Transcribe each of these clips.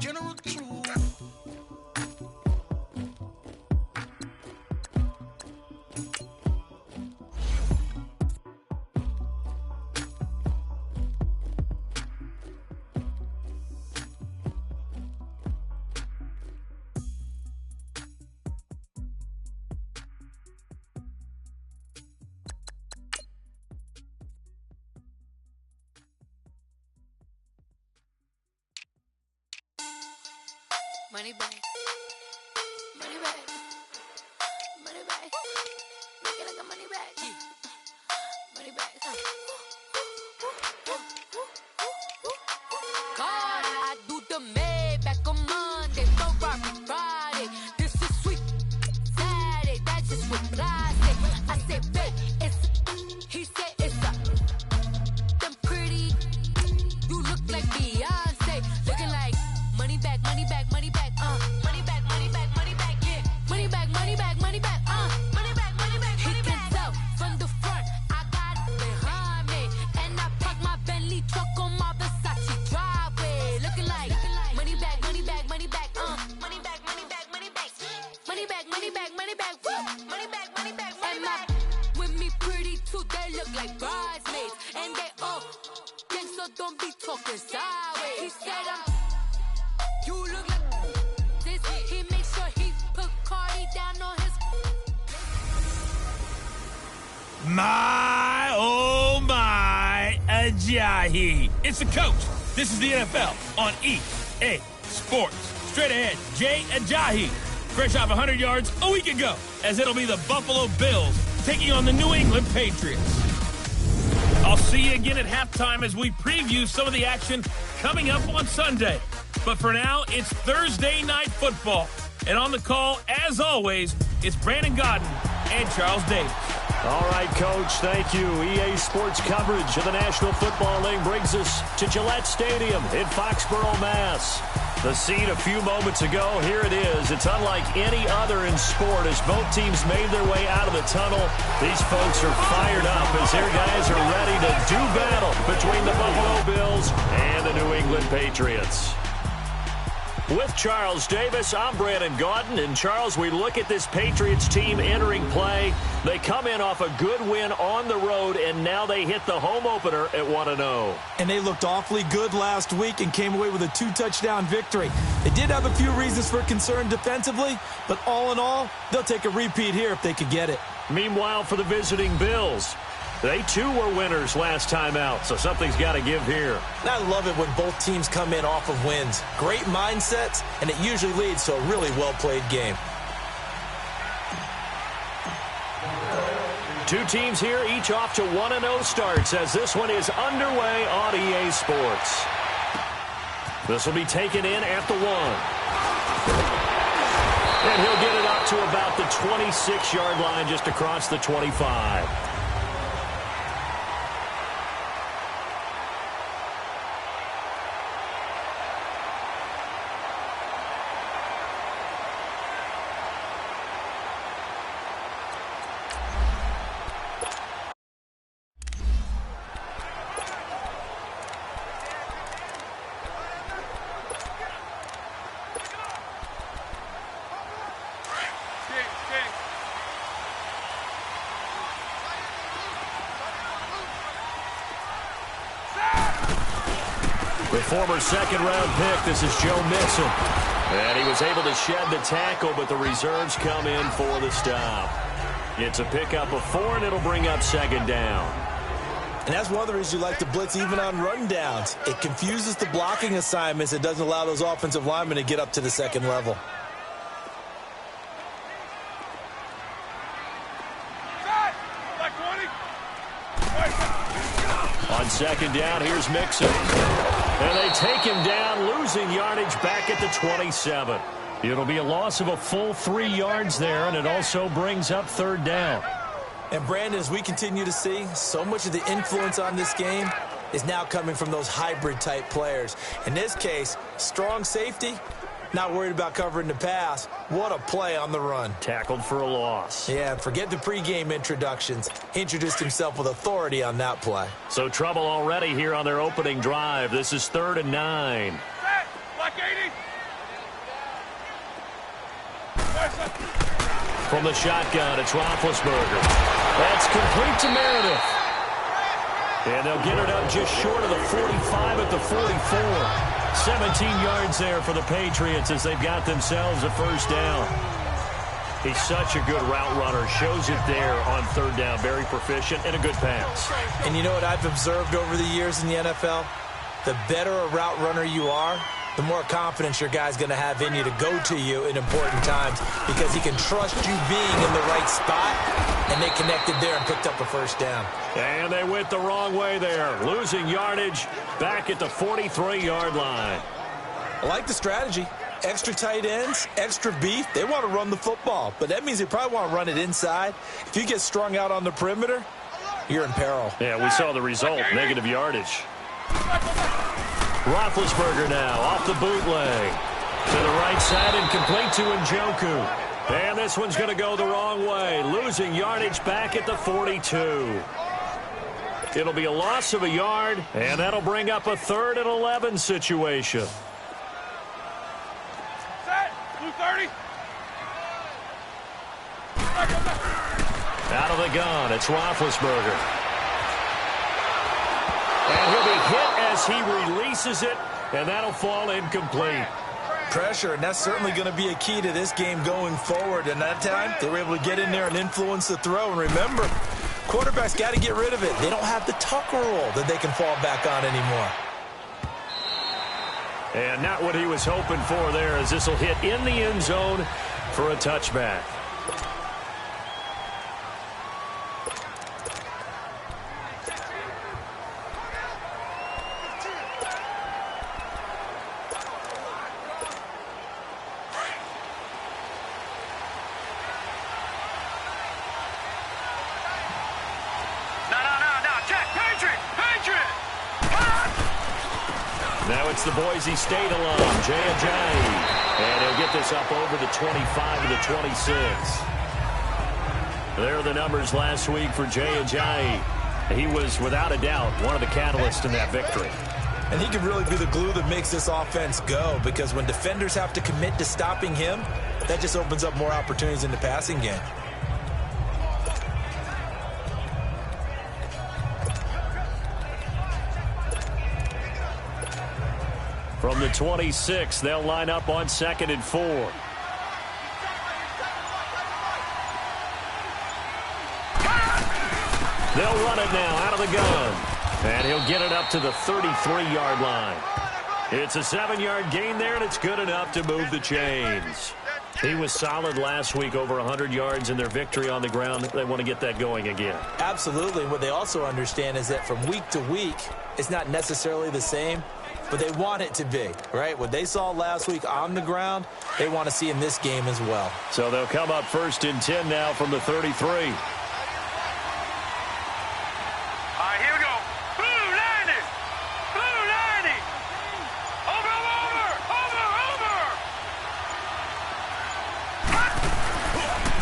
General True. Money bag, money bag, money bag. Make it like a money bag, money bag. God, I do the Maybach on Monday, Ferrari Friday. This is sweet Saturday, that's just what I say. I say, babe, it's. He said it's a. Them pretty. You look like Beyonce, looking like money bag, money bag, money bag. Money bag, money bag, money bag, yeah. Money bag, money bag, money bag, money bag, money bag, money bag. He can tell from the front, I got it behind me. And I park my Bentley truck on my Versace driveway. Looking like money bag, money bag, money bag, money bag, money bag, money bag. Money bag, money bag, money bag, money bag, money bag, money bag. With me pretty too, they look like bridesmaids. And they all gang, so don't be talking sideways. He said you look like this. He makes sure he put Cardi down on his. My, oh my, Ajayi. It's the coach. This is the NFL on EA Sports. Straight ahead, Jay Ajayi. Fresh off 100 yards a week ago, as it'll be the Buffalo Bills taking on the New England Patriots. I'll see you again at halftime as we preview some of the action coming up on Sunday. But for now, it's Thursday Night Football. And on the call, as always, it's Brandon Gaudin and Charles Davis. All right, Coach, thank you. EA Sports coverage of the National Football League brings us to Gillette Stadium in Foxborough, Mass. The scene a few moments ago, here it is. It's unlike any other in sport as both teams made their way out of the tunnel. These folks are fired up as their guys are ready to do battle between the Buffalo Bills and the New England Patriots. With Charles Davis, I'm Brandon Gaudin. And Charles, we look at this Patriots team entering play. They come in off a good win on the road, and now they hit the home opener at 1-0. And they looked awfully good last week and came away with a 2-touchdown victory. They did have a few reasons for concern defensively, but all in all, they'll take a repeat here if they could get it. Meanwhile, for the visiting Bills, they too were winners last time out, so something's got to give here. And I love it when both teams come in off of wins. Great mindsets, and it usually leads to a really well-played game. Two teams here, each off to 1-0 starts as this one is underway on EA Sports. This will be taken in at the 1. And he'll get it up to about the 26-yard line just across the 25. The former second-round pick, this is Joe Mixon. And he was able to shed the tackle, but the reserves come in for the stop. It's a pickup of 4, and it'll bring up second down. And that's one of the reasons you like to blitz even on run downs. It confuses the blocking assignments. It doesn't allow those offensive linemen to get up to the second level. On second down, here's Mixon. And they take him down, losing yardage back at the 27. It'll be a loss of a full 3 yards there, and it also brings up third down. And Brandon, as we continue to see, so much of the influence on this game is now coming from those hybrid-type players. In this case, strong safety, not worried about covering the pass. What a play on the run. Tackled for a loss. Yeah, forget the pregame introductions. Introduced himself with authority on that play. So trouble already here on their opening drive. This is 3rd and 9. From the shotgun, it's Roethlisberger. That's complete to Meredith. And they'll get it up just short of the 45 at the 44. 17 yards there for the Patriots as they've got themselves a first down. He's such a good route runner. Shows it there on third down. Very proficient and a good pass. And you know what I've observed over the years in the NFL? The better a route runner you are, the more confidence your guy's going to have in you to go to you in important times because he can trust you being in the right spot, and they connected there and picked up a first down. And they went the wrong way there, losing yardage back at the 43-yard line. I like the strategy. Extra tight ends, extra beef. They want to run the football, but that means they probably want to run it inside. If you get strung out on the perimeter, you're in peril. Yeah, we saw the result, negative yardage. Roethlisberger now off the bootleg. To the right side and complete to Njoku. And this one's going to go the wrong way. Losing yardage back at the 42. It'll be a loss of a yard, and that'll bring up a 3rd and 11 situation. Out of the gun, it's Roethlisberger. And he'll be hit as he releases it, and that'll fall incomplete. Pressure, and that's certainly going to be a key to this game going forward. And that time, they were able to get in there and influence the throw. And remember, quarterbacks got to get rid of it. They don't have the Tucker rule that they can fall back on anymore. And not what he was hoping for there, as this will hit in the end zone for a touchback. Now it's the Boise State alum, Jay Ajayi. And he'll get this up over the 25 to the 26. There are the numbers last week for Jay Ajayi. He was, without a doubt, one of the catalysts in that victory. And he can really be the glue that makes this offense go, because when defenders have to commit to stopping him, that just opens up more opportunities in the passing game. From the 26, they'll line up on 2nd and 4. They'll run it now out of the gun. And he'll get it up to the 33-yard line. It's a 7-yard gain there, and it's good enough to move the chains. He was solid last week, over 100 yards in their victory on the ground. They want to get that going again. Absolutely. What they also understand is that from week to week, it's not necessarily the same, but they want it to be, right? What they saw last week on the ground, they want to see in this game as well. So they'll come up 1st and 10 now from the 33.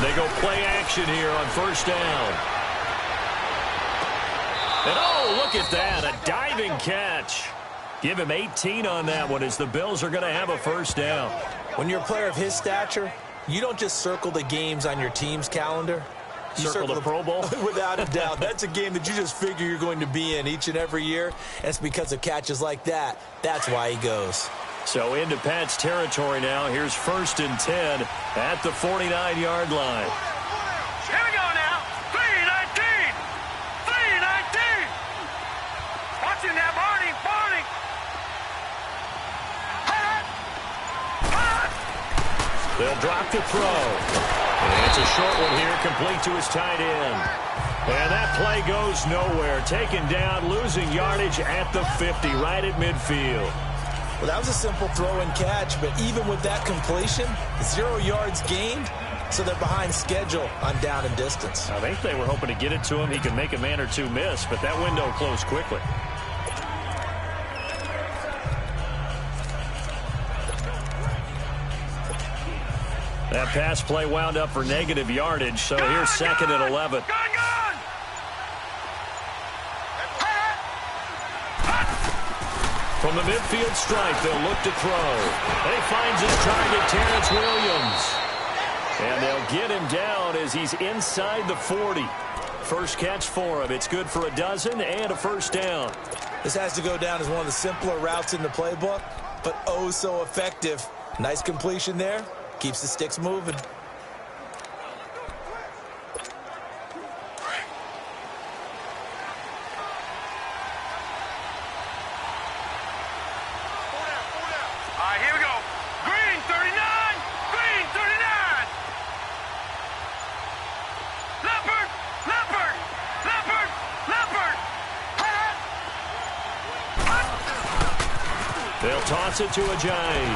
They go play action here on 1st down. And oh, look at that, a diving catch. Give him 18 on that one as the Bills are going to have a 1st down. When you're a player of his stature, you don't just circle the games on your team's calendar. You circle the Pro Bowl? Without a doubt. That's a game that you just figure you're going to be in each and every year. And it's because of catches like that. That's why he goes. So into Pat's territory now. Here's 1st and 10 at the 49-yard line. Here we go now. 3-19. 3-19. Watching that, Barney. They'll drop the throw. And it's a short one here, complete to his tight end. And that play goes nowhere. Taken down, losing yardage at the 50, right at midfield. Well, that was a simple throw and catch, but even with that completion, 0 yards gained, so they're behind schedule on down and distance. I think they were hoping to get it to him. He could make a man or two miss, but that window closed quickly. That pass play wound up for negative yardage, so here's 2nd and 11. From the midfield stripe, they'll look to throw. And he finds his target, Terrence Williams. And they'll get him down as he's inside the 40. First catch for him. It's good for a dozen and a first down. This has to go down as one of the simpler routes in the playbook, but oh so effective. Nice completion there. Keeps the sticks moving. Here we go. Green 39. Green 39. Leopard. Leopard. Leopard. Leopard. They'll toss it to Ajayi.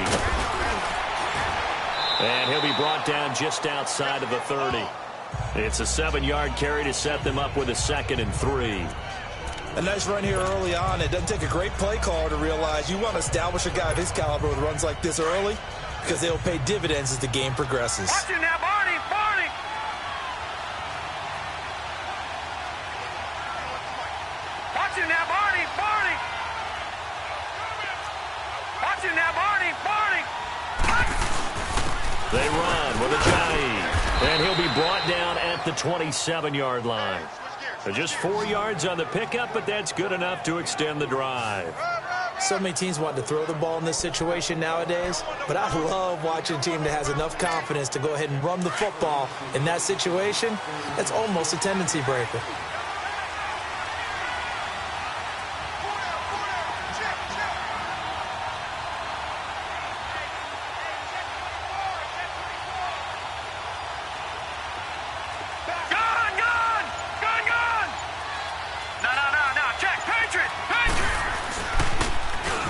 And he'll be brought down just outside of the 30. It's a 7-yard carry to set them up with a 2nd and 3. A nice run here early on. It doesn't take a great play caller to realize you want to establish a guy of his caliber with runs like this early because they'll pay dividends as the game progresses. Watch it now, Barney. Barney. Watch it now, Barney. Barney. Watch it now, Barney. Barney. They run with Ajayi. And he'll be brought down at the 27-yard line. So just 4 yards on the pickup, but that's good enough to extend the drive. So many teams want to throw the ball in this situation nowadays, but I love watching a team that has enough confidence to go ahead and run the football in that situation. That's almost a tendency breaker.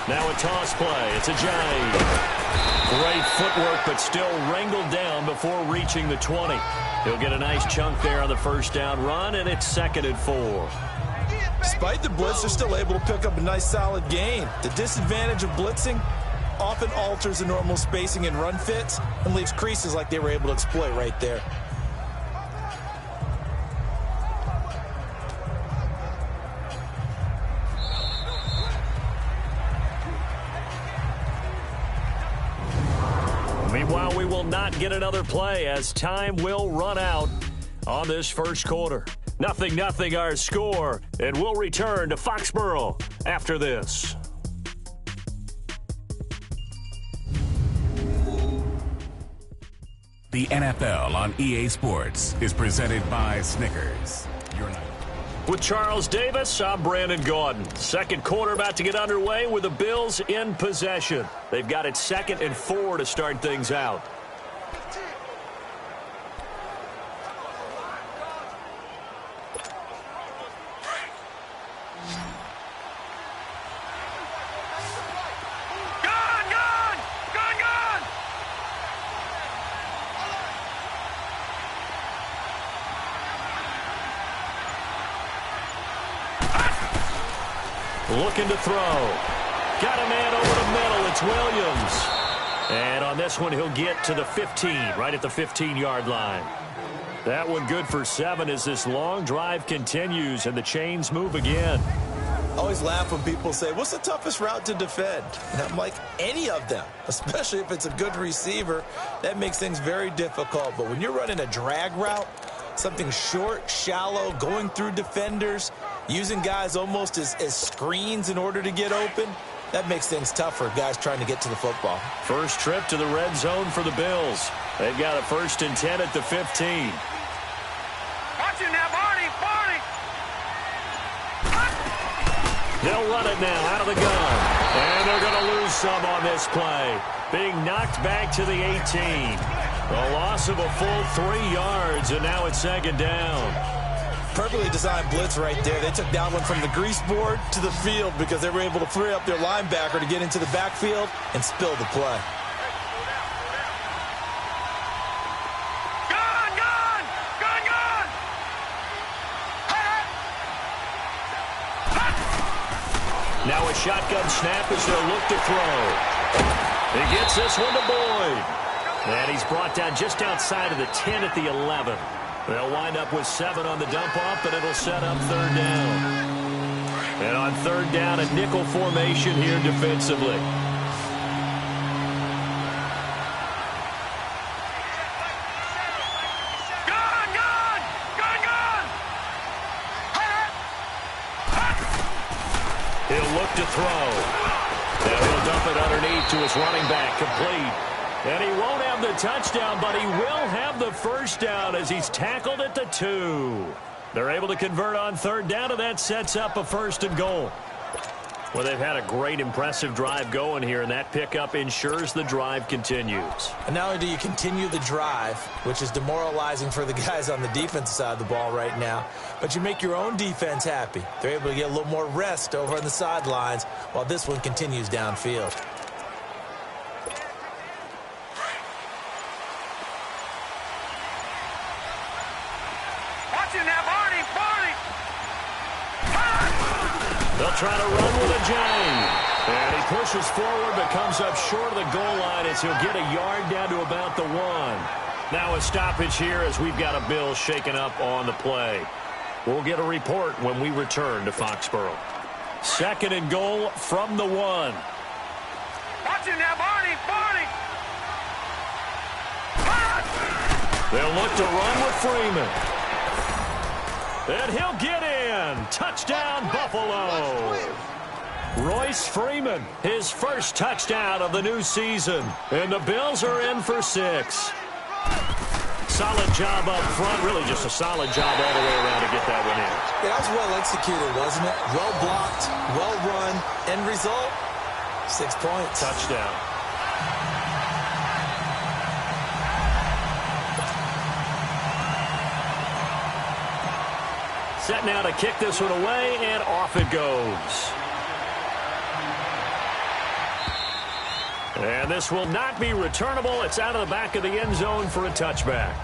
Now a toss play. It's Ajayi. Great footwork, but still wrangled down before reaching the 20. He'll get a nice chunk there on the first down run, and it's 2nd and 4. Despite the blitz, they're still able to pick up a nice solid gain. The disadvantage of blitzing often alters the normal spacing and run fits and leaves creases like they were able to exploit right there. Meanwhile, we will not get another play as time will run out on this first quarter. 0-0 our score, and we'll return to Foxborough after this. The NFL on EA Sports is presented by Snickers. With Charles Davis, I'm Brandon Gaudin. Second quarter about to get underway with the Bills in possession. They've got it 2nd and 4 to start things out. Looking to throw. Got a man over the middle. It's Williams. And on this one, he'll get to the 15, right at the 15-yard line. That one good for 7 as this long drive continues and the chains move again. I always laugh when people say, what's the toughest route to defend? And I'm like, any of them, especially if it's a good receiver. That makes things very difficult. But when you're running a drag route, something short, shallow, going through defenders, using guys almost as screens in order to get open, that makes things tough for guys trying to get to the football. First trip to the red zone for the Bills. They've got a 1st and 10 at the 15. Watch it now, Barney. Barney. They'll run it now out of the gun. And they're going to lose some on this play. Being knocked back to the 18. A loss of a full 3 yards, and now it's 2nd down. Perfectly designed blitz right there. They took that one from the grease board to the field because they were able to free up their linebacker to get into the backfield and spill the play. Gun, gun, gun, gun. Now a shotgun snap as they'll look to throw. He gets this one to Boyd. And he's brought down just outside of the 10 at the 11. They'll wind up with 7 on the dump-off, and it'll set up 3rd down. And on 3rd down, a nickel formation here defensively. throw. And he'll dump it underneath to his running back, complete. And he won't have the touchdown, but he will have the first down as he's tackled at the 2. They're able to convert on third down, and that sets up a 1st and goal. Well, they've had a great, impressive drive going here, and that pickup ensures the drive continues. And not only do you continue the drive, which is demoralizing for the guys on the defensive side of the ball right now, but you make your own defense happy. They're able to get a little more rest over on the sidelines while this one continues downfield. Watching that, Barney. They'll try to run with a J. And he pushes forward but comes up short of the goal line as he'll get a yard down to about the 1. Now a stoppage here as we've got a Bill shaken up on the play. We'll get a report when we return to Foxborough. 2nd and goal from the 1. Watching that, Barney. They'll look to run with Freeman. And he'll get in. Touchdown, Buffalo. Royce Freeman, his first touchdown of the new season. And the Bills are in for 6. Solid job up front. Really just a solid job all the way around to get that one in. Yeah, that was well executed, wasn't it? Well blocked, well run. End result, 6 points. Touchdown. Set now to kick this one away, and off it goes. And this will not be returnable. It's out of the back of the end zone for a touchback.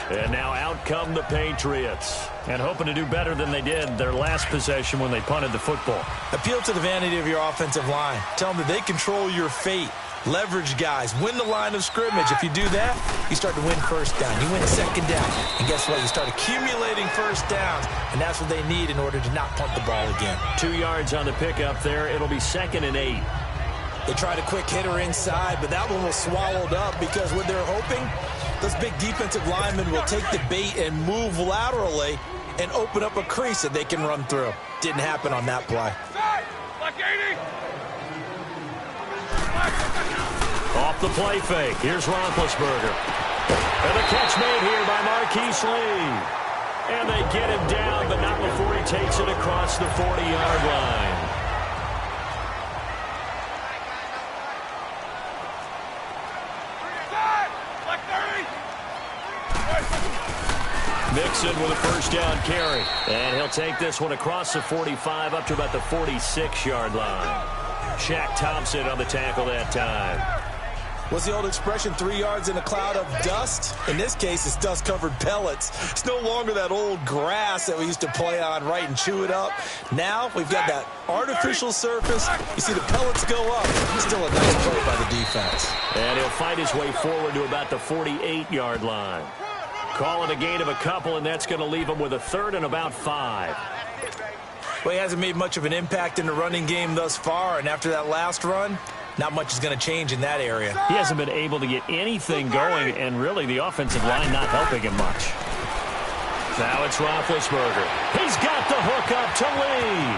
And now out come the Patriots. And hoping to do better than they did their last possession when they punted the football. Appeal to the vanity of your offensive line. Tell them that they control your fate. Leverage guys. Win the line of scrimmage. If you do that, you start to win first down. You win second down. And guess what? You start accumulating first downs. And that's what they need in order to not punt the ball again. 2 yards on the pickup there. It'll be 2nd and 8. They tried a quick hitter inside, but that one was swallowed up because what they're hoping, those big defensive linemen will take the bait and move laterally and open up a crease that they can run through. Didn't happen on that play. Like 80. Off the play fake. Here's Roethlisberger. And the catch made here by Marquise Lee. And they get him down, but not before he takes it across the 40-yard line. Mixon with a first down carry. And he'll take this one across the 45 up to about the 46-yard line. Shaq Thompson on the tackle that time. What's the old expression, 3 yards in a cloud of dust? In this case, it's dust-covered pellets. It's no longer that old grass that we used to play on, right, and chew it up. Now we've got that artificial surface. You see the pellets go up. Still a nice play by the defense. And he'll fight his way forward to about the 48-yard line. Calling a gain of a couple, and that's going to leave him with a 3rd and about 5. Well, he hasn't made much of an impact in the running game thus far, and after that last run, not much is going to change in that area. He hasn't been able to get anything going, and really the offensive line not helping him much. Now it's Roethlisberger. He's got the hook up to Lee.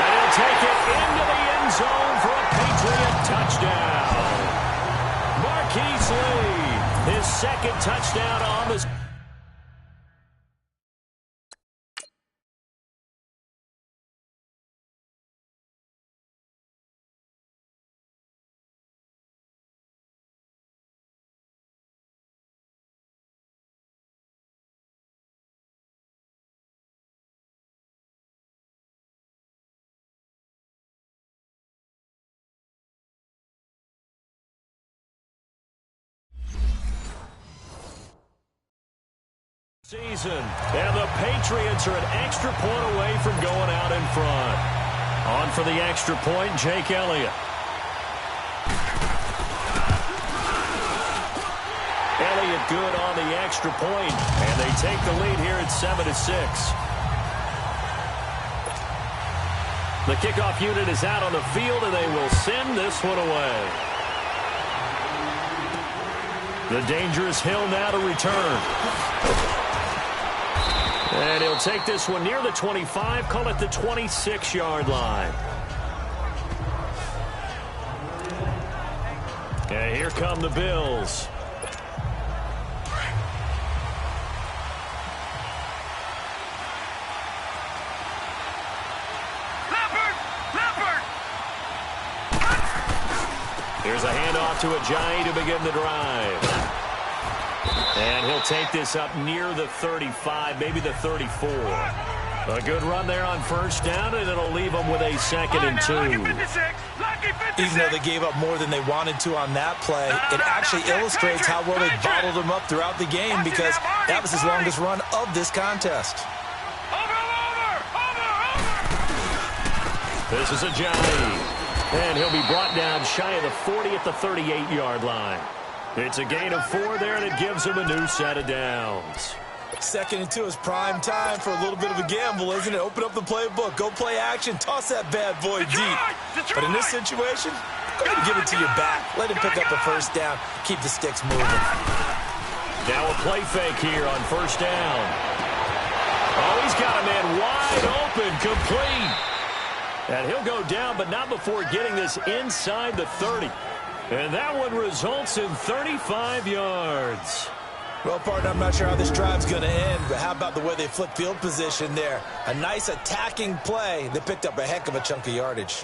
And he'll take it into the end zone for a Patriot touchdown. Marquise Lee, his 2nd touchdown on the... season. And the Patriots are an extra point away from going out in front. On for the extra point, Jake Elliott. Elliott good on the extra point, and they take the lead here at 7-6. The kickoff unit is out on the field, and they will send this one away. The dangerous Hill now to return. And he'll take this one near the 25, call it the 26-yard line. And here come the Bills. Here's a handoff to Ajayi to begin the drive. And he'll take this up near the 35, maybe the 34. A good run there on first down, and it'll leave them with a 2nd and 2. Even though they gave up more than they wanted to on that play, it actually illustrates how well they bottled them up throughout the game, because that was his longest run of this contest. This is Ajayi. And he'll be brought down shy of the 40 at the 38-yard line. It's a gain of 4 there, and it gives him a new set of downs. 2nd and 2 is prime time for a little bit of a gamble, isn't it? Open up the playbook, go play action, toss that bad boy deep. But in this situation, go ahead and give it to your back. Let him pick up the first down, keep the sticks moving. Now a play fake here on first down. Oh, he's got a man wide open, complete. And he'll go down, but not before getting this inside the 30. And that one results in 35 yards. Well, partner, I'm not sure how this drive's going to end, but how about the way they flip field position there? A nice attacking play. They picked up a heck of a chunk of yardage.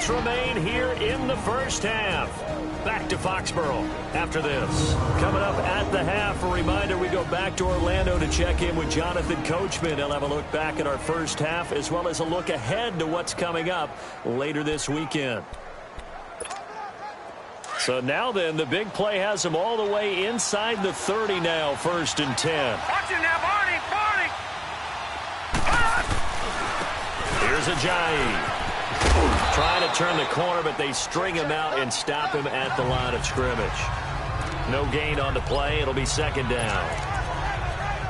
Remain here in the first half. Back to Foxborough after this. Coming up at the half, a reminder, we go back to Orlando to check in with Jonathan Coachman. He'll have a look back at our first half as well as a look ahead to what's coming up later this weekend. So now then, the big play has them all the way inside the 30 now, 1st and 10. Watch it now, Barney! Here's Ajayi. Trying to turn the corner, but they string him out and stop him at the line of scrimmage. No gain on the play. It'll be 2nd down.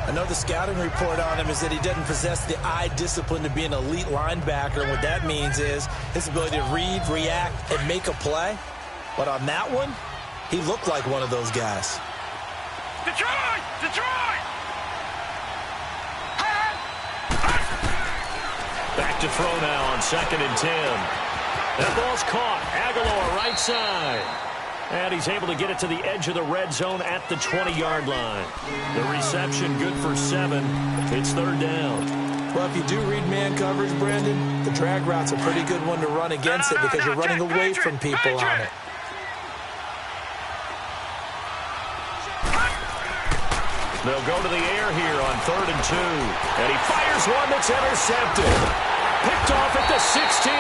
I know the scouting report on him is that he doesn't possess the eye discipline to be an elite linebacker. And what that means is his ability to read, react, and make a play. But on that one, he looked like one of those guys. Detroit! Detroit! Back to throw now on 2nd and 10. That ball's caught. Aguilar right side. And he's able to get it to the edge of the red zone at the 20-yard line. The reception good for 7. It's 3rd down. Well, if you do read man coverage, Brandon, the drag route's a pretty good one to run against it because you're running away from people on it. They'll go to the air here on 3rd and 2. And he fires one that's intercepted. Picked off at the 16.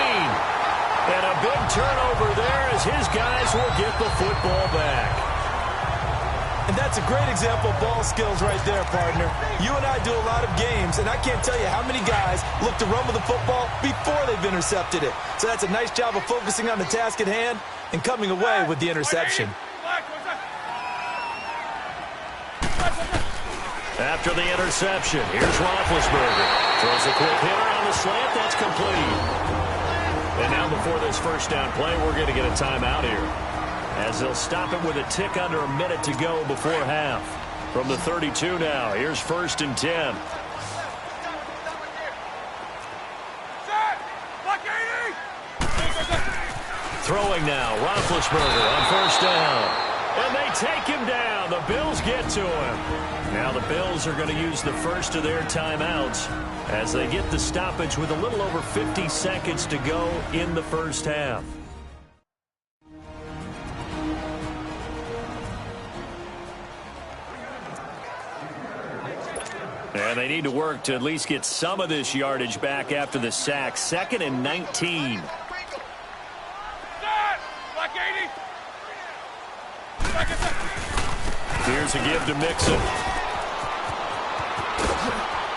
And a big turnover there as his guys will get the football back. And that's a great example of ball skills right there, partner. You and I do a lot of games, and I can't tell you how many guys look to run with the football before they've intercepted it. So that's a nice job of focusing on the task at hand and coming away with the interception. After the interception, here's Roethlisberger. Throws a quick hitter on the slant. That's complete. And now before this first down play, we're going to get a timeout here, as they'll stop it with a tick under a minute to go before half. From the 32 now, here's 1st and 10. Throwing now, Roethlisberger on 1st down. And they take him down. The Bills get to him. Now the Bills are going to use the first of their timeouts as they get the stoppage with a little over 50 seconds to go in the first half. And they need to work to at least get some of this yardage back after the sack. 2nd and 19. Here's a give to Mixon.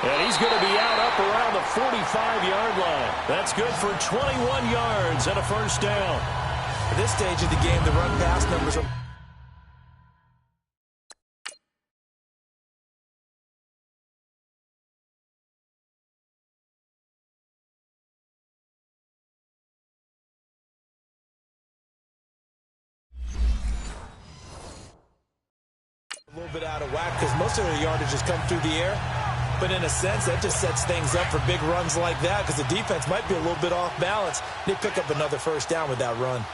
And he's going to be out up around the 45-yard line. That's good for 21 yards and a first down. At this stage of the game, the run-pass numbers are... bit out of whack because most of their yardage has come through the air. But in a sense, that just sets things up for big runs like that because the defense might be a little bit off balance. They pick up another first down with that run.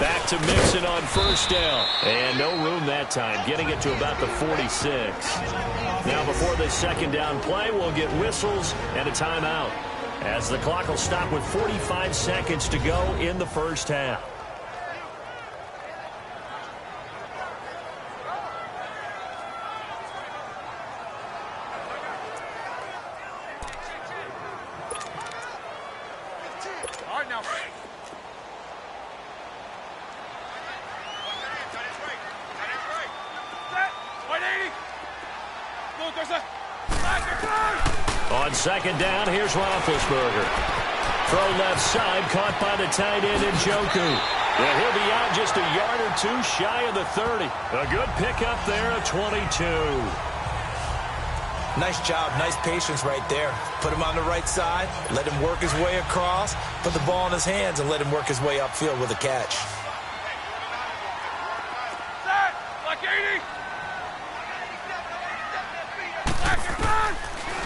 Back to Mixon on first down. And no room that time, getting it to about the 46. Now before this second down play, we'll get whistles and a timeout, as the clock will stop with 45 seconds to go in the first half. On second down, here's Roethlisberger. Throw left side, caught by the tight end Njoku. And he'll be out just a yard or two shy of the 30. A good pickup there, a 22. Nice job, nice patience right there. Put him on the right side, let him work his way across, put the ball in his hands, and let him work his way upfield with a catch.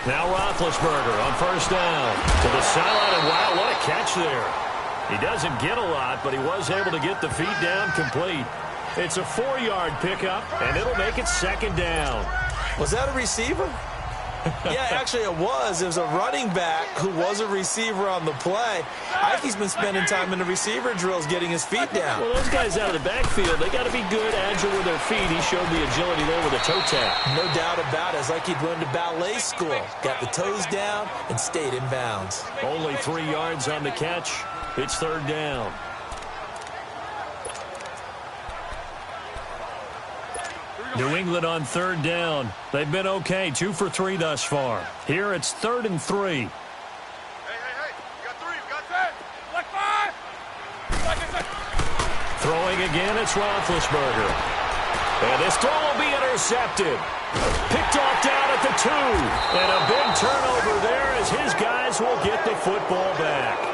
Now Roethlisberger on first down to the sideline, and wow, what a catch there. He doesn't get a lot, but he was able to get the feet down complete. It's a 4-yard pickup, and it'll make it second down. Was that a receiver? Yeah, actually it was. It was a running back who was a receiver on the play. I think he's been spending time in the receiver drills getting his feet down. Well, those guys out of the backfield, they got to be good, agile with their feet. He showed the agility there with a toe tap. No doubt about it. It's like he'd run to ballet school. Got the toes down and stayed in bounds. Only 3 yards on the catch. It's third down. New England on third down. They've been okay, 2 for 3 thus far. Here it's 3rd and 3. Hey, you got 3, you got 10. Like 5. Throwing again, it's Roethlisberger. And this throw will be intercepted. Picked off down at the 2. And a big turnover there as his guys will get the football back.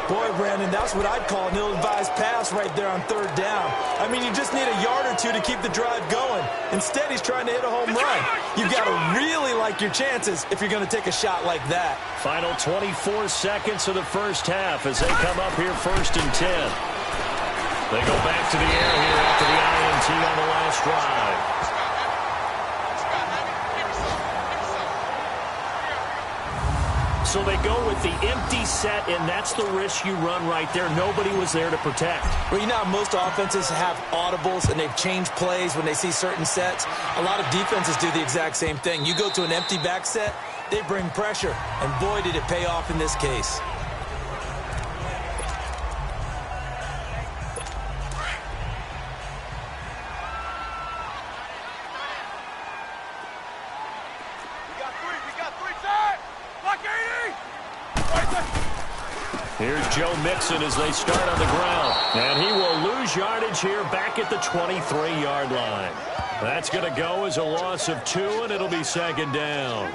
Boy, Brandon, that's what I'd call an ill-advised pass right there on third down. I mean, you just need a yard or two to keep the drive going. Instead, he's trying to hit a home run. You've got to really like your chances if you're going to take a shot like that. Final 24 seconds of the first half as they come up here 1st and 10. They go back to the air here after the INT on the last drive. So they go with the empty set, and that's the risk you run right there. Nobody was there to protect. Well, you know how most offenses have audibles, and they've changed plays when they see certain sets. A lot of defenses do the exact same thing. You go to an empty back set, they bring pressure, and boy, did it pay off in this case. Here's Joe Mixon as they start on the ground. And he will lose yardage here back at the 23-yard line. That's going to go as a loss of 2, and it'll be second down.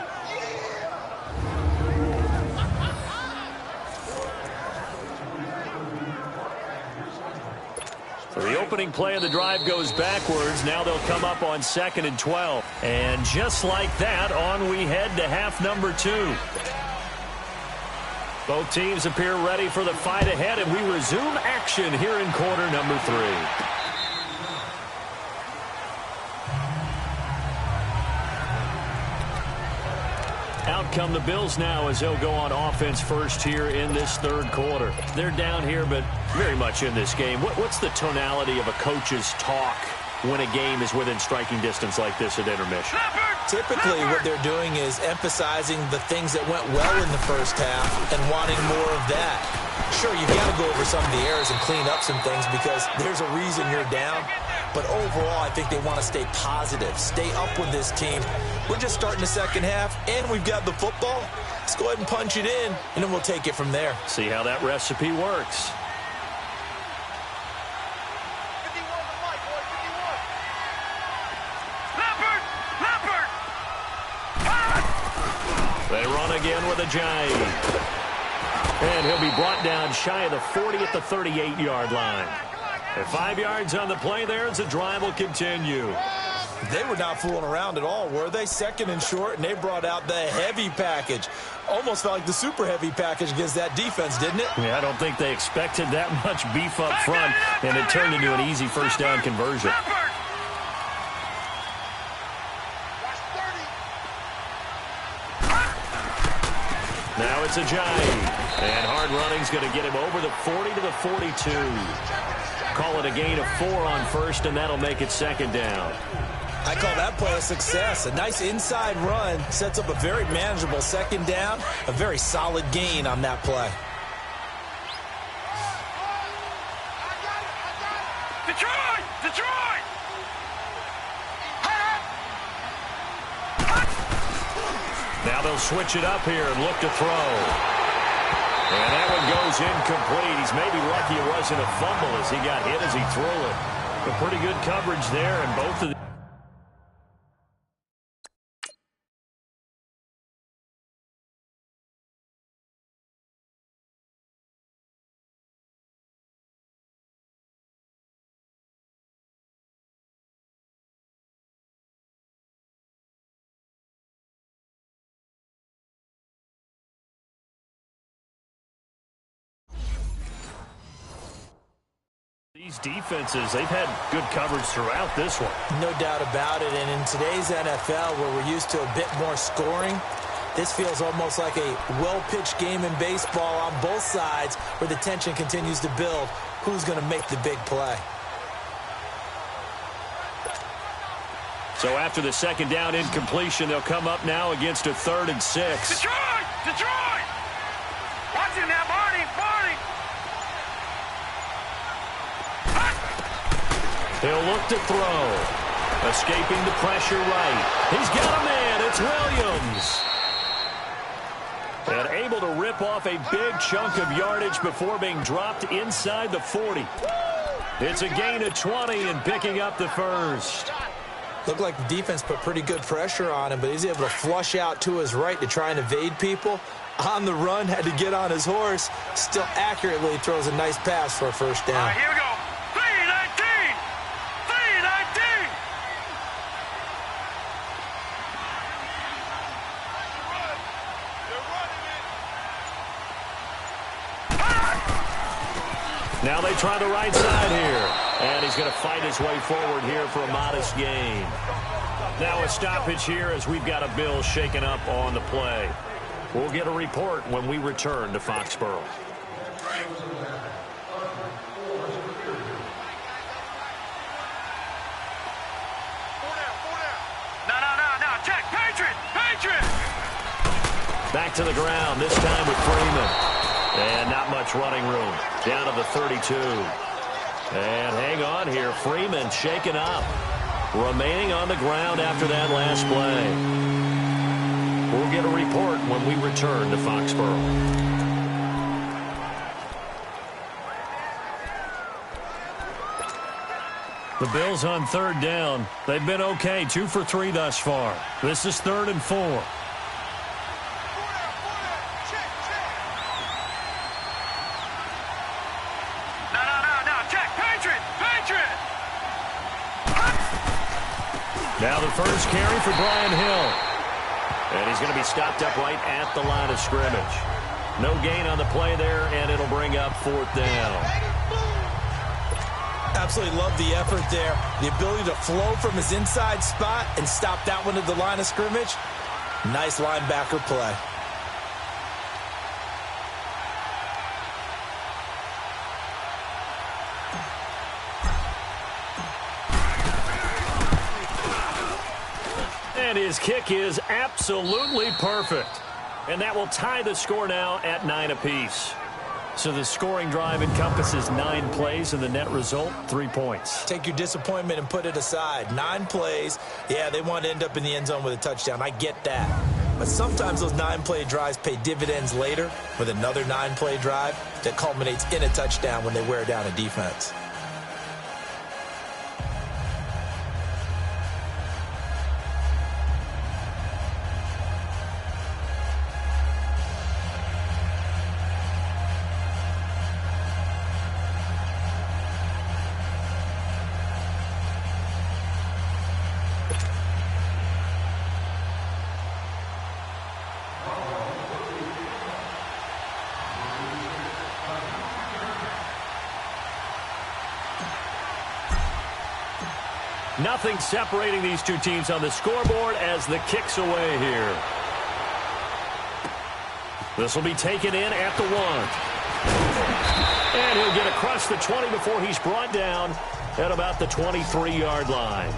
So the opening play of the drive goes backwards. Now they'll come up on 2nd and 12. And just like that, on we head to half number 2. Both teams appear ready for the fight ahead, and we resume action here in quarter number 3. Out come the Bills now as they'll go on offense first here in this third quarter. They're down here, but very much in this game. What's the tonality of a coach's talk when a game is within striking distance like this at intermission? Typically, what they're doing is emphasizing the things that went well in the first half and wanting more of that. Sure, you've got to go over some of the errors and clean up some things because there's a reason you're down. But overall, I think they want to stay positive, stay up with this team. We're just starting the second half, and we've got the football. Let's go ahead and punch it in, and then we'll take it from there. See how that recipe works. They run again with Ajayi. And he'll be brought down shy of the 40 at the 38-yard line. And 5 yards on the play there as the drive will continue. They were not fooling around at all, were they? Second and short, and they brought out the heavy package. Almost felt like the super heavy package against that defense, didn't it? Yeah, I don't think they expected that much beef up front, and it turned into an easy first down conversion. Now it's Ajayi, and hard running's going to get him over the 40 to the 42. Call it a gain of 4 on first, and that'll make it second down. I call that play a success. A nice inside run sets up a very manageable second down, a very solid gain on that play. Detroit! Detroit! Now they'll switch it up here and look to throw. And that one goes incomplete. He's maybe lucky it wasn't a fumble as he got hit as he threw it. But pretty good coverage there, and both of the these defenses, they've had good coverage throughout this one. No doubt about it. And in today's NFL, where we're used to a bit more scoring, this feels almost like a well-pitched game in baseball on both sides where the tension continues to build. Who's going to make the big play? So after the second down incompletion, they'll come up now against a 3rd and 6. Detroit! Detroit! Watch it now, Barney! Barney! He'll look to throw. Escaping the pressure right. He's got a man. It's Williams. And able to rip off a big chunk of yardage before being dropped inside the 40. It's a gain of 20 and picking up the first. Looked like the defense put pretty good pressure on him, but he's able to flush out to his right to try and evade people. On the run, had to get on his horse. Still accurately throws a nice pass for a first down. All right, here we go. 3-19! 3-19! Now they try the right side here. And he's going to fight his way forward here for a modest gain. Now a stoppage here as we've got a Bill shaken up on the play. We'll get a report when we return to Foxborough. No, check, Patriot! Patriot! Back to the ground, this time with Freeman. And not much running room. Down to the 32. And hang on here, Freeman shaken up. Remaining on the ground after that last play. We'll get a report when we return to Foxborough. The Bills on 3rd down. They've been okay, 2 for 3 thus far. This is 3rd and 4. Now the first carry for Brian Hill. And he's going to be stopped up right at the line of scrimmage. No gain on the play there, and it'll bring up 4th down. Absolutely love the effort there. The ability to flow from his inside spot and stop that one at the line of scrimmage. Nice linebacker play. And his kick is absolutely perfect. And that will tie the score now at 9 apiece. So the scoring drive encompasses 9 plays, and the net result, 3 points. Take your disappointment and put it aside. 9 plays. Yeah, they want to end up in the end zone with a touchdown. I get that. But sometimes those 9-play drives pay dividends later with another 9-play drive that culminates in a touchdown when they wear down a defense. Nothing separating these two teams on the scoreboard as the kick's away here. This will be taken in at the 1. And he'll get across the 20 before he's brought down at about the 23-yard line.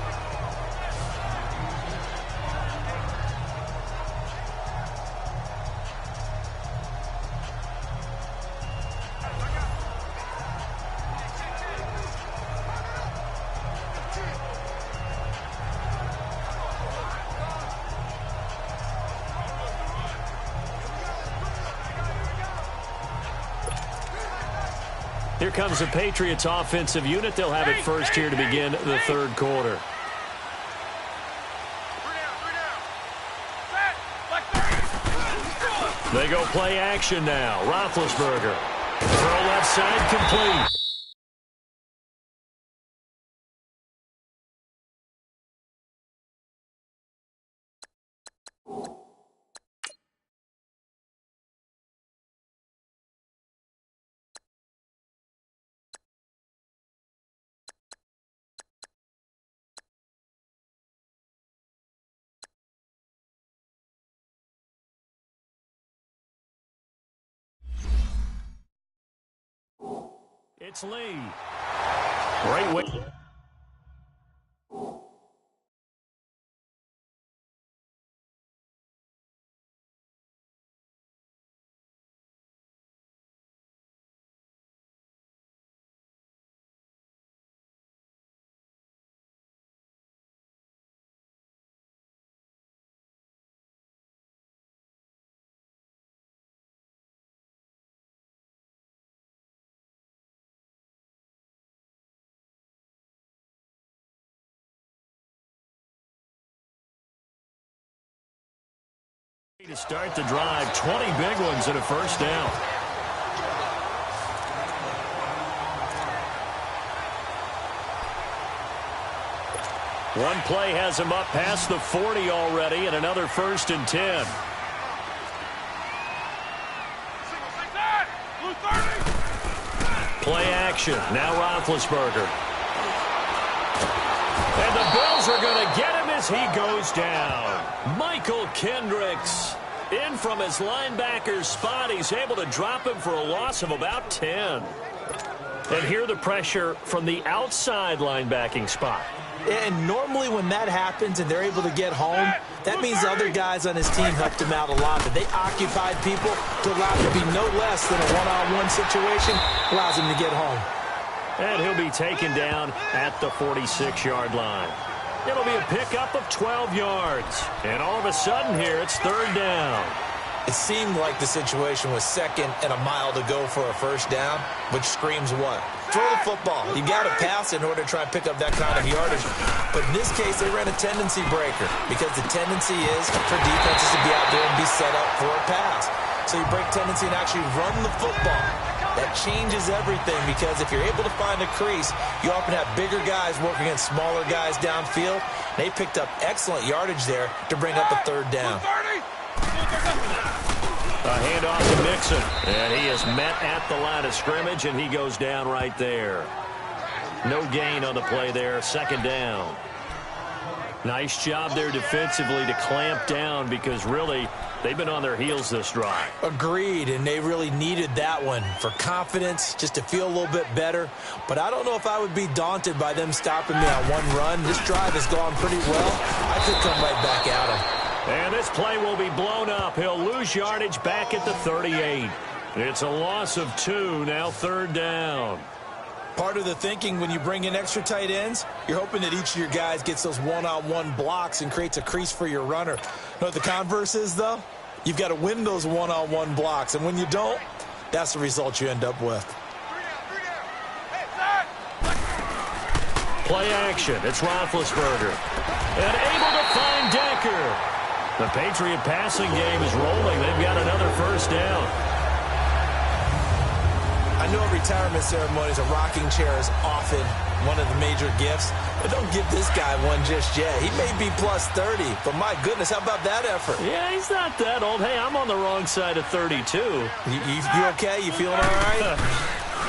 Here comes the Patriots offensive unit. They'll have it first here to begin the third quarter. They go play action now. Roethlisberger. Throw left side complete. It's Lee. Great way. To start the drive, 20 big ones and a first down. One play has him up past the 40 already, and another 1st and 10. Play action. Now Roethlisberger. And the Bills are going to get him as he goes down. Michael Kendricks in from his linebacker spot. He's able to drop him for a loss of about 10. And here the pressure from the outside linebacking spot. And normally when that happens and they're able to get home, that means the other guys on his team helped him out a lot. That they occupied people to allow him to be no less than a one-on-one situation, allows him to get home. And he'll be taken down at the 46-yard line. It'll be a pickup of 12 yards. And all of a sudden here, it's 3rd down. It seemed like the situation was 2nd and a mile to go for a first down, which screams what? Throw the football. You got to pass in order to try and pick up that kind of yardage. But in this case, they ran a tendency breaker because the tendency is for defenses to be out there and be set up for a pass. So you break tendency and actually run the football. That changes everything because if you're able to find a crease, you often have bigger guys working against smaller guys downfield. They picked up excellent yardage there to bring up a 3rd down. A handoff to Mixon, and he is met at the line of scrimmage, and he goes down right there. No gain on the play there, 2nd down. Nice job there defensively to clamp down because really they've been on their heels this drive. Agreed, and they really needed that one for confidence, just to feel a little bit better. But I don't know if I would be daunted by them stopping me on one run. This drive has gone pretty well. I could come right back at them. And this play will be blown up. He'll lose yardage back at the 38. It's a loss of 2, now 3rd down. Part of the thinking when you bring in extra tight ends, you're hoping that each of your guys gets those one-on-one blocks and creates a crease for your runner. You know what the converse is, though? You've got to win those one-on-one blocks, and when you don't, that's the result you end up with. Play action. It's Roethlisberger. And able to find Decker. The Patriot passing game is rolling. They've got another 1st down. I know at retirement ceremonies, a rocking chair is often one of the major gifts, but don't give this guy one just yet. He may be plus 30, but my goodness, how about that effort? Yeah, he's not that old. Hey, I'm on the wrong side of 32. You okay? You feeling all right?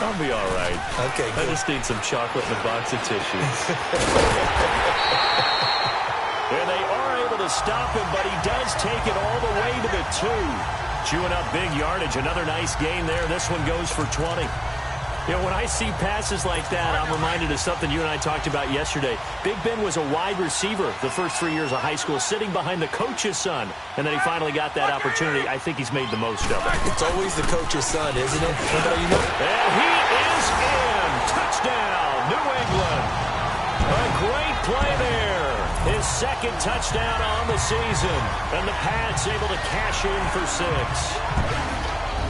I'll be all right. Okay, I just need some chocolate and a box of tissues. And they are able to stop him, but he does take it all the way to the 2. Chewing up big yardage. Another nice gain there. This one goes for 20. You know, when I see passes like that, I'm reminded of something you and I talked about yesterday. Big Ben was a wide receiver the first 3 years of high school, sitting behind the coach's son. And then he finally got that opportunity. I think he's made the most of it. It's always the coach's son, isn't it? And he is in. Touchdown, New England. A great play there. His second touchdown on the season. And the Pats able to cash in for 6.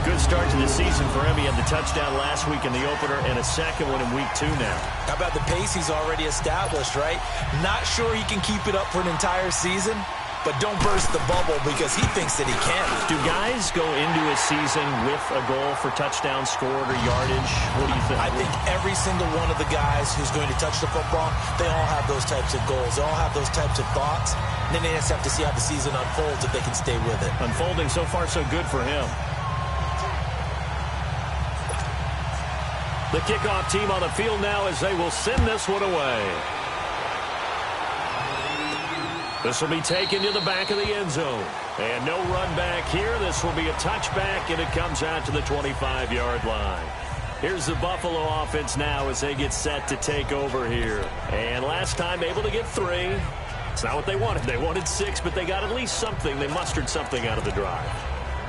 Good start to the season for him. He had the touchdown last week in the opener and a second one in week 2 now. How about the pace he's already established, right? Not sure he can keep it up for an entire season, but don't burst the bubble because he thinks that he can. Do guys go into a season with a goal for touchdown scored or yardage? What do you think? I think every single one of the guys who's going to touch the football, they all have those types of goals. They all have those types of thoughts. And then they just have to see how the season unfolds if they can stay with it. Unfolding so far so good for him. The kickoff team on the field now as they will send this one away. This will be taken to the back of the end zone. And no run back here. This will be a touchback, and it comes out to the 25-yard line. Here's the Buffalo offense now as they get set to take over here. And last time able to get 3. It's not what they wanted. They wanted 6, but they got at least something. They mustered something out of the drive.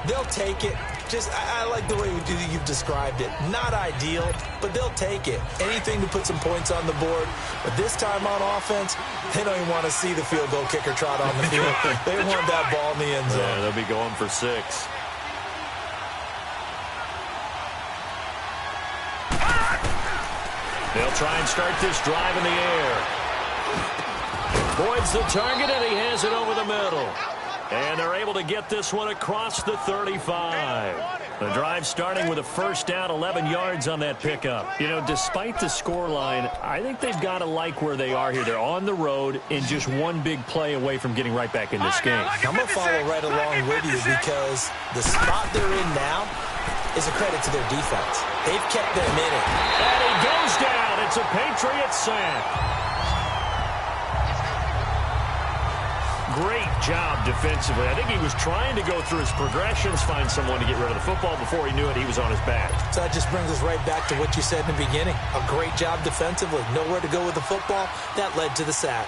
They'll take it. I like the way you've described it. Not ideal, but they'll take it. Anything to put some points on the board. But this time on offense, they don't even want to see the field goal kicker trot on the field. They want that ball in the end zone. Yeah, they'll be going for 6. They'll try and start this drive in the air. Boyd's the target, and he has it over the middle. And they're able to get this one across the 35. The drive starting with a first down, 11 yards on that pickup. You know, despite the scoreline, I think they've got to like where they are here. They're on the road and just one big play away from getting right back in this game. I'm going to follow right along with you because the spot they're in now is a credit to their defense. They've kept them in it. And he goes down. It's a Patriots sack. Great job defensively. I think he was trying to go through his progressions, find someone to get rid of the football. Before he knew it, he was on his back. So that just brings us right back to what you said in the beginning. A great job defensively. Nowhere to go with the football. That led to the sack.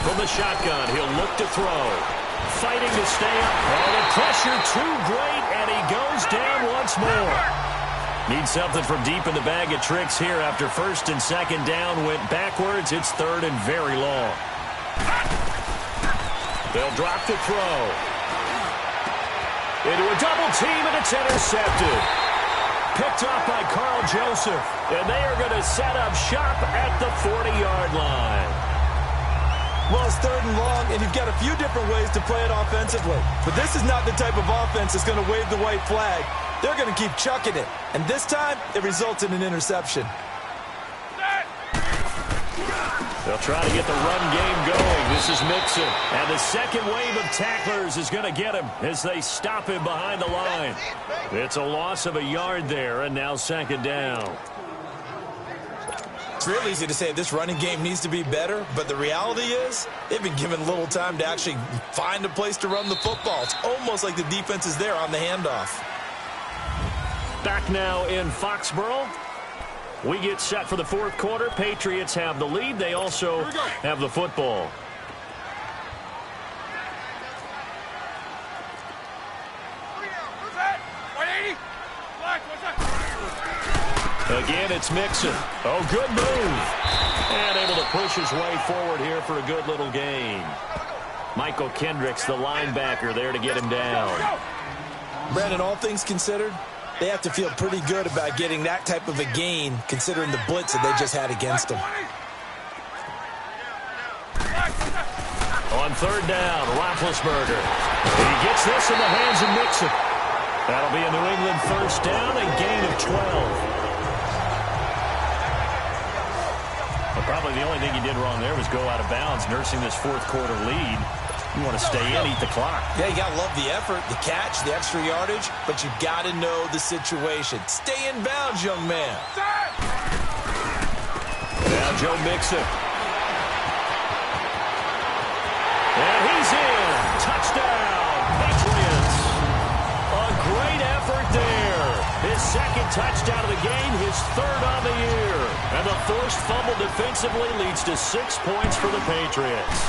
From the shotgun, he'll look to throw. Fighting to stay up. Oh, the pressure too great, and he goes down once more. Needs something from deep in the bag of tricks here after first and second down went backwards. It's third and very long. They'll drop the throw. Into a double team, and it's intercepted. Picked off by Carl Joseph. And they are going to set up shop at the 40-yard line. Well, it's third and long, and you've got a few different ways to play it offensively. But this is not the type of offense that's going to wave the white flag. They're going to keep chucking it. And this time, it results in an interception. They'll try to get the run game going. This is Mixon. And the second wave of tacklers is going to get him as they stop him behind the line. It's a loss of a yard there, and now second down. It's real easy to say this running game needs to be better, but the reality is they've been given little time to actually find a place to run the football. It's almost like the defense is there on the handoff. Back now in Foxborough. We get set for the fourth quarter. Patriots have the lead. They also have the football. Again, it's Mixon. Oh, good move. And able to push his way forward here for a good little gain. Michael Kendricks, the linebacker, there to get him down. Brandon, all things considered, they have to feel pretty good about getting that type of a gain, considering the blitz that they just had against them. On third down, Roethlisberger. He gets this in the hands of Mixon. That'll be a New England first down and gain of 12. Well, probably the only thing he did wrong there was go out of bounds, nursing this fourth quarter lead. You want to stay in, eat the clock. Yeah, you got to love the effort, the catch, the extra yardage, but you got to know the situation. Stay in bounds, young man. Now Joe Mixon. And he's in. Touchdown, Patriots. A great effort there. His second touchdown of the game, his third on the year. And the forced fumble defensively leads to 6 points for the Patriots.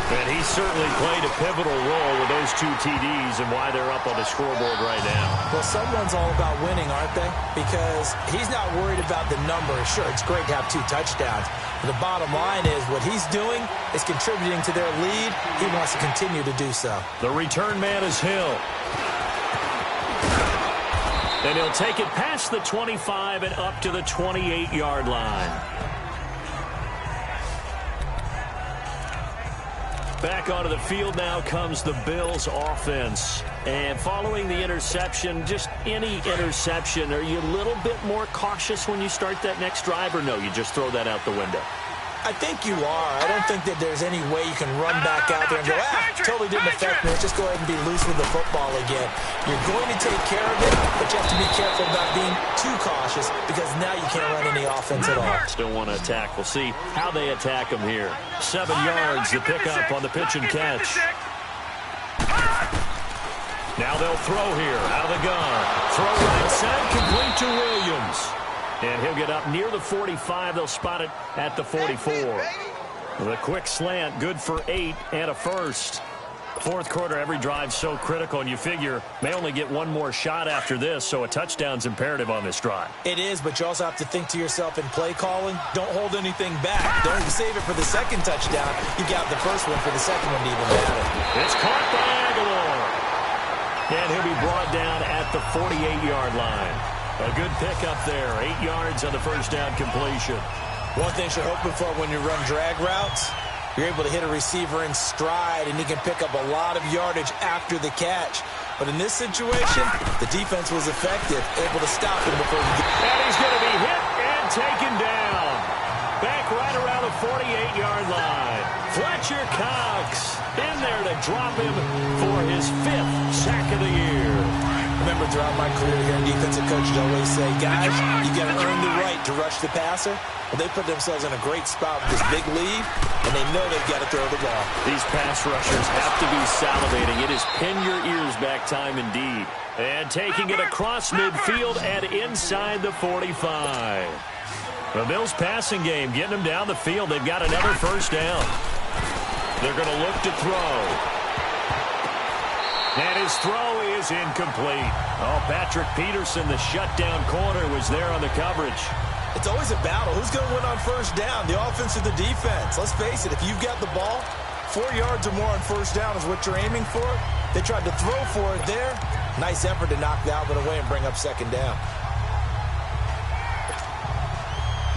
And he certainly played a pivotal role with those 2 TDs and why they're up on the scoreboard right now. Well, someone's all about winning, aren't they? Because he's not worried about the numbers. Sure, it's great to have 2 touchdowns. But the bottom line is what he's doing is contributing to their lead. He wants to continue to do so. The return man is Hill. And he'll take it past the 25 and up to the 28-yard line. Back onto the field now comes the Bills offense. And following the interception, just any interception, are you a little bit more cautious when you start that next drive, or no, you just throw that out the window? I think you are. I don't think that there's any way you can run back out there and go, totally didn't affect me. Let's just go ahead and be loose with the football again. You're going to take care of it, but you have to be careful about being too cautious because now you can't run any offense at all. Still want to attack. We'll see how they attack them here. 7 yards, the pickup on the pitch and catch. Now they'll throw here, out of the gun. Throw right side, complete to Williams. And he'll get up near the 45. They'll spot it at the 44. The quick slant, good for 8 and a first. Fourth quarter, every drive so critical, and you figure may only get one more shot after this, so a touchdown's imperative on this drive. It is, but you also have to think to yourself in play calling, don't hold anything back. Don't save it for the second touchdown. You got the first one for the second one to even matter. It's caught by Aguilar. And he'll be brought down at the 48-yard line. A good pickup there. 8 yards on the first down completion. One thing you're hoping for when you run drag routes, you're able to hit a receiver in stride, and he can pick up a lot of yardage after the catch. But in this situation, the defense was effective, able to stop him before he gets... And he's going to be hit and taken down. Back right around the 48-yard line. Fletcher Cox in there to drop him for his 5th sack of the year. Remember, throughout my career here in defensive coaches always say, guys, you got to earn the right to rush the passer. Well, they put themselves in a great spot with this big lead, and they know they've got to throw the ball. These pass rushers have to be salivating. It is pin your ears back time indeed. And taking it across midfield and inside the 45. The Bills passing game, getting them down the field. They've got another first down. They're going to look to throw. And his throw is incomplete. Oh, Patrick Peterson, the shutdown corner, was there on the coverage. It's always a battle. Who's going to win on first down, the offense or the defense? Let's face it, if you've got the ball, 4 yards or more on first down is what you're aiming for. They tried to throw for it there. Nice effort to knock that one away and bring up second down.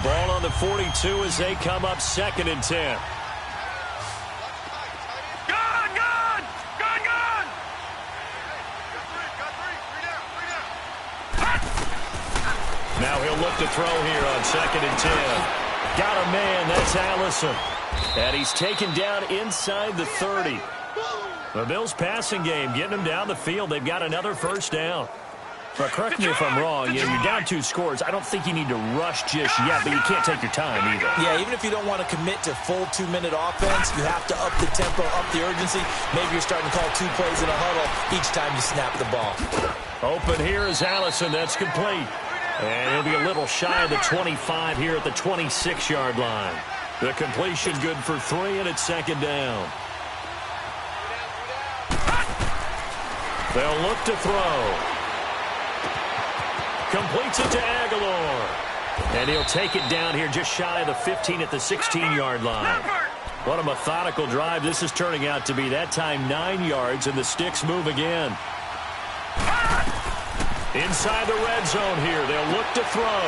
Ball on the 42 as they come up 2nd and 10. Now he'll look to throw here on 2nd and 10. Got a man, that's Allison. And he's taken down inside the 30. The Bills passing game, getting them down the field. They've got another first down. But correct me if I'm wrong, you're down 2 scores. I don't think you need to rush just yet, but you can't take your time either. Yeah, even if you don't want to commit to full 2-minute offense, you have to up the tempo, up the urgency. Maybe you're starting to call 2 plays in a huddle each time you snap the ball. Open here is Allison. That's complete. And he'll be a little shy of the 25 here at the 26-yard line. The completion good for 3, and it's 2nd down. They'll look to throw. Completes it to Aguilar. And he'll take it down here just shy of the 15 at the 16-yard line. What a methodical drive this is turning out to be. That time 9 yards, and the sticks move again. Inside the red zone here. They'll look to throw.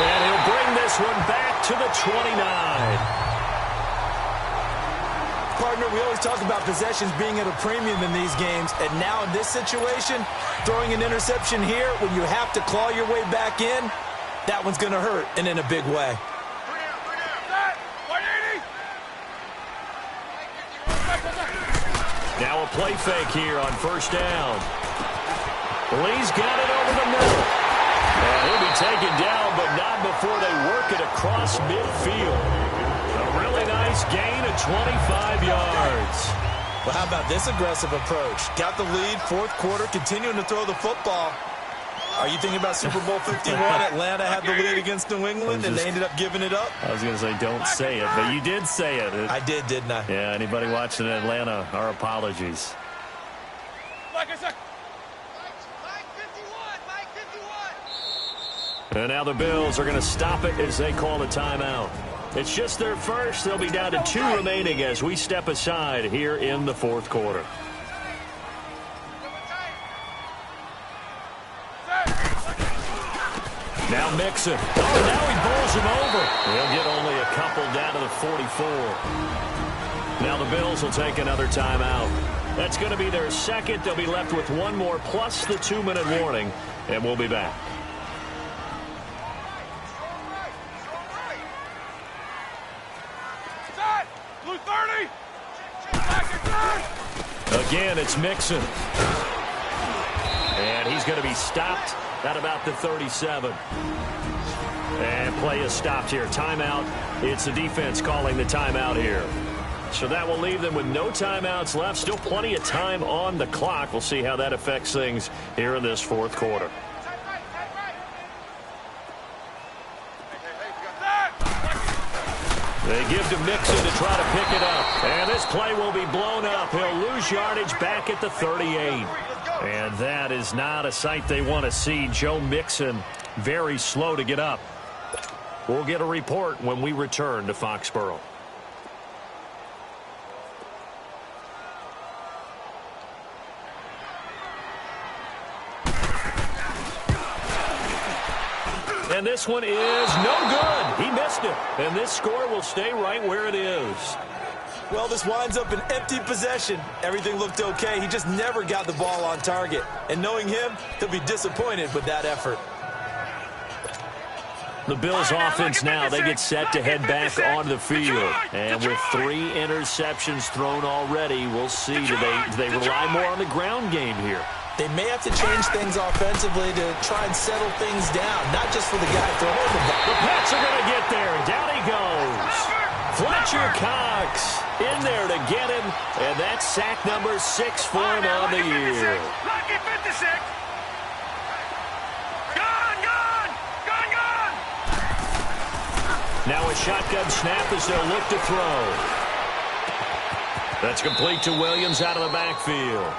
And he'll bring this one back to the 29. Partner, we always talk about possessions being at a premium in these games, and now in this situation, throwing an interception here when you have to claw your way back in, that one's going to hurt, and in a big way. Bring it out. Now a play fake here on first down. Lee's got it over the middle. And he'll be taken down, but not before they work it across midfield. A really nice gain of 25 yards. Well, how about this aggressive approach? Got the lead, fourth quarter, continuing to throw the football. Are you thinking about Super Bowl 51? Atlanta had the lead against New England, and they ended up giving it up? I was going to say, don't say it, but you did say it. I did, didn't I? Yeah, anybody watching Atlanta, our apologies. Like I said. And now the Bills are going to stop it as they call a timeout. It's just their first. They'll be down to 2 remaining as we step aside here in the fourth quarter. Now Mixon. Oh, now he bowls him over. He'll get only a couple down to the 44. Now the Bills will take another timeout. That's going to be their second. They'll be left with one more plus the 2-minute warning, and we'll be back. Blue 30. Again, it's Mixon. And he's going to be stopped at about the 37. And play is stopped here. Timeout. It's the defense calling the timeout here. So that will leave them with no timeouts left. Still plenty of time on the clock. We'll see how that affects things here in this fourth quarter. They give to Mixon to try to pick it up. And this play will be blown up. He'll lose yardage back at the 38. And that is not a sight they want to see. Joe Mixon very slow to get up. We'll get a report when we return to Foxborough. And this one is no good. He missed it. And this score will stay right where it is. Well, this winds up an empty possession. Everything looked okay. He just never got the ball on target. And knowing him, he'll be disappointed with that effort. The Bills offense now, they get set to head back onto the field. And with 3 interceptions thrown already, we'll see. Do they rely more on the ground game here? They may have to change things offensively to try and settle things down, not just for the guy throwing the ball. The Pats are going to get there, and down he goes. Fletcher Cox in there to get him, and that's sack number 6 for him on the year. Lucky 56. Gone. Now a shotgun snap as they'll look to throw. That's complete to Williams out of the backfield.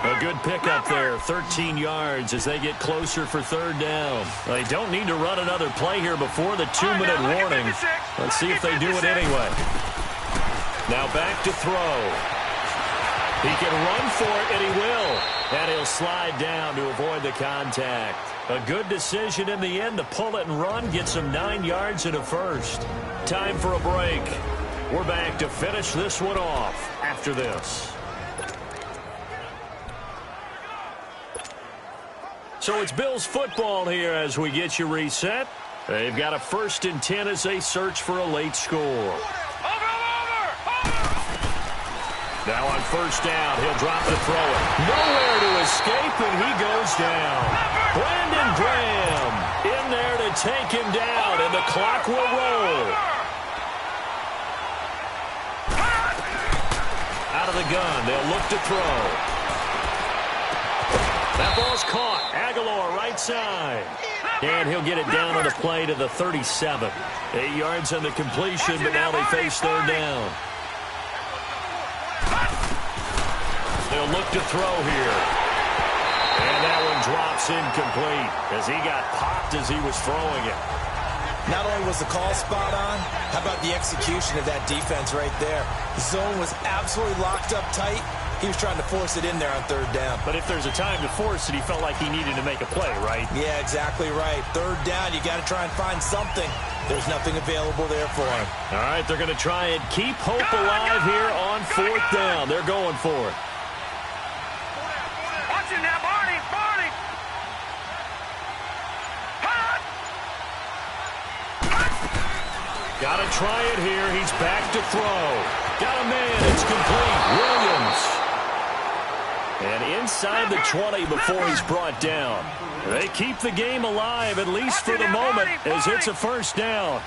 A good pickup there, 13 yards as they get closer for third down. They don't need to run another play here before the 2-minute warning. Let's see if they do it anyway. Now back to throw. He can run for it, and he will. And he'll slide down to avoid the contact. A good decision in the end to pull it and run, get some 9 yards and a first. Time for a break. We're back to finish this one off after this. So it's Bills football here as we get you reset. They've got a 1st and 10 as they search for a late score. Over. Now on first down, he'll drop to throw it. Nowhere to escape, and he goes down. Brandon Graham in there to take him down, and the clock will roll. Out of the gun, they'll look to throw. That ball's caught. Aguilar right side. And he'll get it down on the play to the 37. 8 yards on the completion, but now they face third down. They'll look to throw here. And that one drops incomplete as he got popped as he was throwing it. Not only was the call spot on, how about the execution of that defense right there? The zone was absolutely locked up tight. He was trying to force it in there on third down. But if there's a time to force it, he felt like he needed to make a play, right? Yeah, exactly right. Third down, you got to try and find something. There's nothing available there for him. All right, they're going to try and keep hope alive here on 4th down. They're going for it. Watch him now, Barney. Got to try it here. He's back to throw. Got a man. It's complete. Williams And inside the 20 before he's brought down. They keep the game alive, at least for the moment, as it's a first down.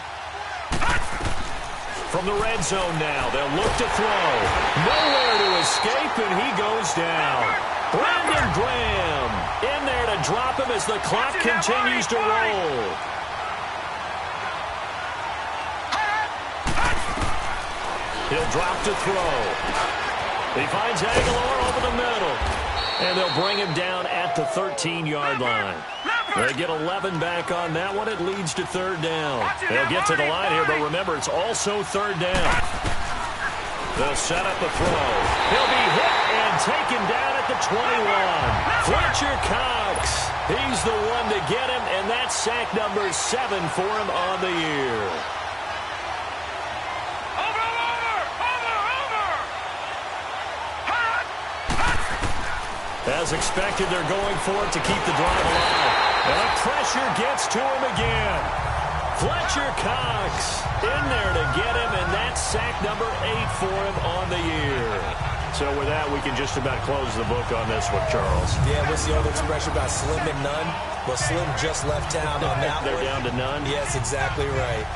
From the red zone now, they'll look to throw. Nowhere to escape, and he goes down. Brandon Graham in there to drop him as the clock continues to roll. He'll drop to throw. He finds Aguilar over the middle. And they'll bring him down at the 13-yard line. They get 11 back on that one. It leads to third down. They'll get to the line here, but remember, it's also third down. They'll set up a throw. He'll be hit and taken down at the 21. Fletcher Cox, he's the one to get him, and that's sack number 7 for him on the year. As expected, they're going for it to keep the drive alive. And the pressure gets to him again. Fletcher Cox in there to get him, and that's sack number 8 for him on the year. So with that, we can just about close the book on this one, Charles. Yeah, what's the old expression about Slim and none? Well, Slim just left town on that one. They're down to none? Yes, exactly right.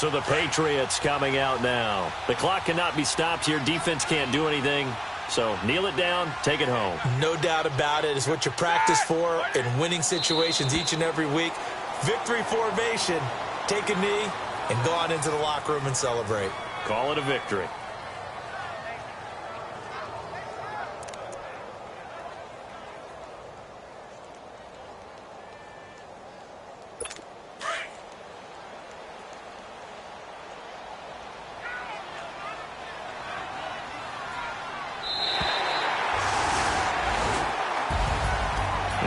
So the Patriots coming out now. The clock cannot be stopped here. Defense can't do anything. So kneel it down, take it home. No doubt about it. It's what you practice for in winning situations each and every week. Victory formation. Take a knee and go on into the locker room and celebrate. Call it a victory.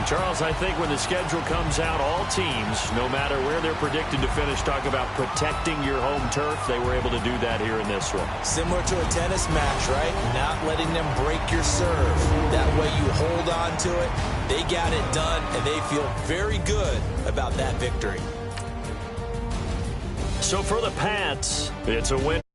Charles, I think when the schedule comes out, all teams, no matter where they're predicted to finish, talk about protecting your home turf. They were able to do that here in this one. Similar to a tennis match, right? Not letting them break your serve. That way you hold on to it. They got it done, and they feel very good about that victory. So for the Pats, it's a win.